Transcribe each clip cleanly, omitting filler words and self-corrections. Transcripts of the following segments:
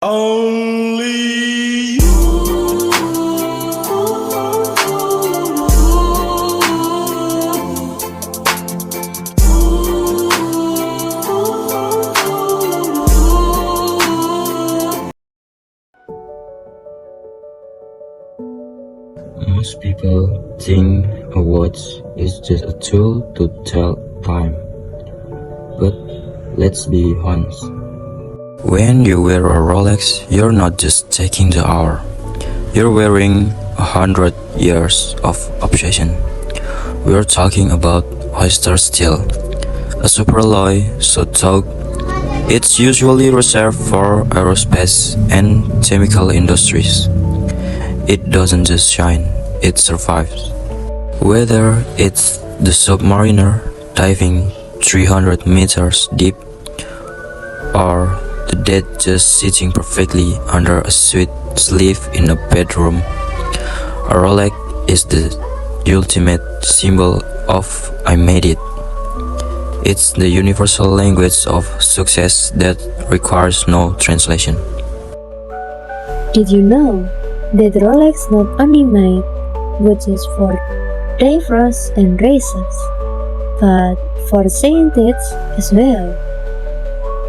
Only you. Most people think a watch is just a tool to tell time. But let's be honest. When you wear a Rolex, you're not just checking the hour. You're wearing 100 years of obsession. We're talking about oyster steel, a superalloy so taut it's usually reserved for aerospace and chemical industries. It doesn't just shine, it survives. Whether it's the submariner diving 300 meters deep or the dead just sitting perfectly under a sweet sleeve in a bedroom, a Rolex is the ultimate symbol of I made it. It's the universal language of success that requires no translation. Did you know that Rolex not only made watches for divers and racers, but for scientists as well?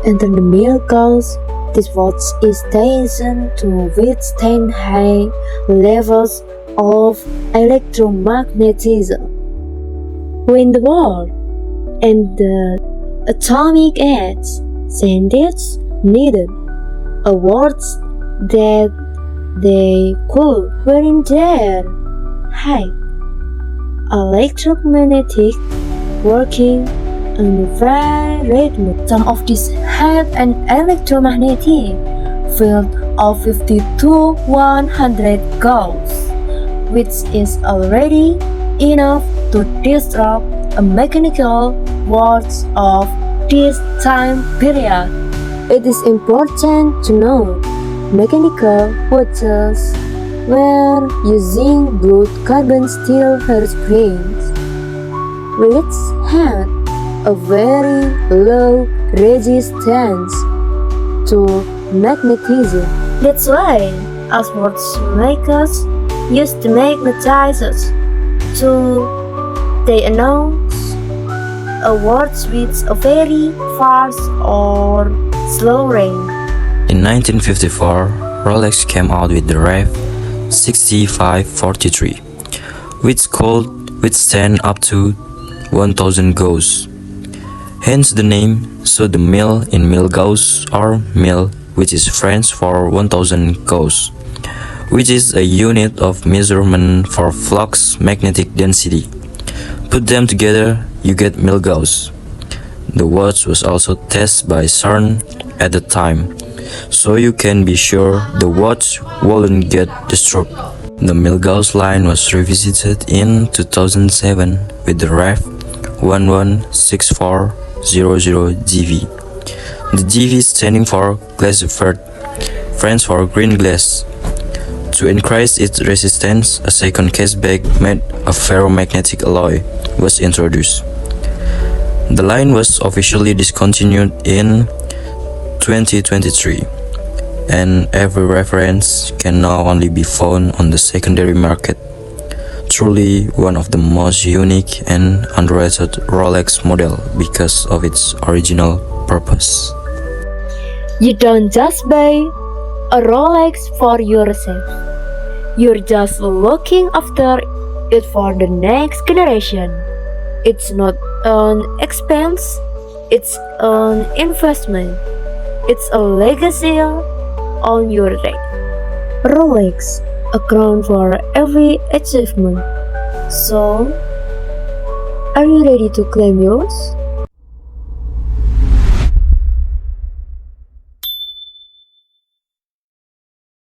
Enter the millennials, this watch is designed to withstand high levels of electromagnetism. When the world and the atomic age, scientists needed a watch that they could wear in their high electromagnetic working and very rhythmic. Some of these had an electromagnetic field of 50 to 100 gauss, which is already enough to disrupt a mechanical watch of this time period. It is important to note mechanical watches were using blued carbon steel hairsprings, which had a very low resistance to magnetism. That's why as watchmakers used to magnetize they announce a watch with a very fast or slow ring. In 1954, Rolex came out with the Rev 6543, which could withstand up to 1000 gauss. Hence the name, so the mil in mil gauss or mil, which is French for 1000 gauss, which is a unit of measurement for flux magnetic density. Put them together, you get mil gauss. The watch was also tested by CERN at the time, so you can be sure the watch wouldn't get destroyed. The mil gauss line was revisited in 2007 with the Rev 116400GV. The GV standing for glace vert, French for green glass. To increase its resistance, a second case bag made of ferromagnetic alloy was introduced. The line was officially discontinued in 2023, and every reference can now only be found on the secondary market. Truly one of the most unique and underrated Rolex model because of its original purpose. You don't just buy a Rolex for yourself. You're just looking after it for the next generation. It's not an expense, it's an investment. It's a legacy on your day. Rolex, a crown for every achievement. So, are you ready to claim yours?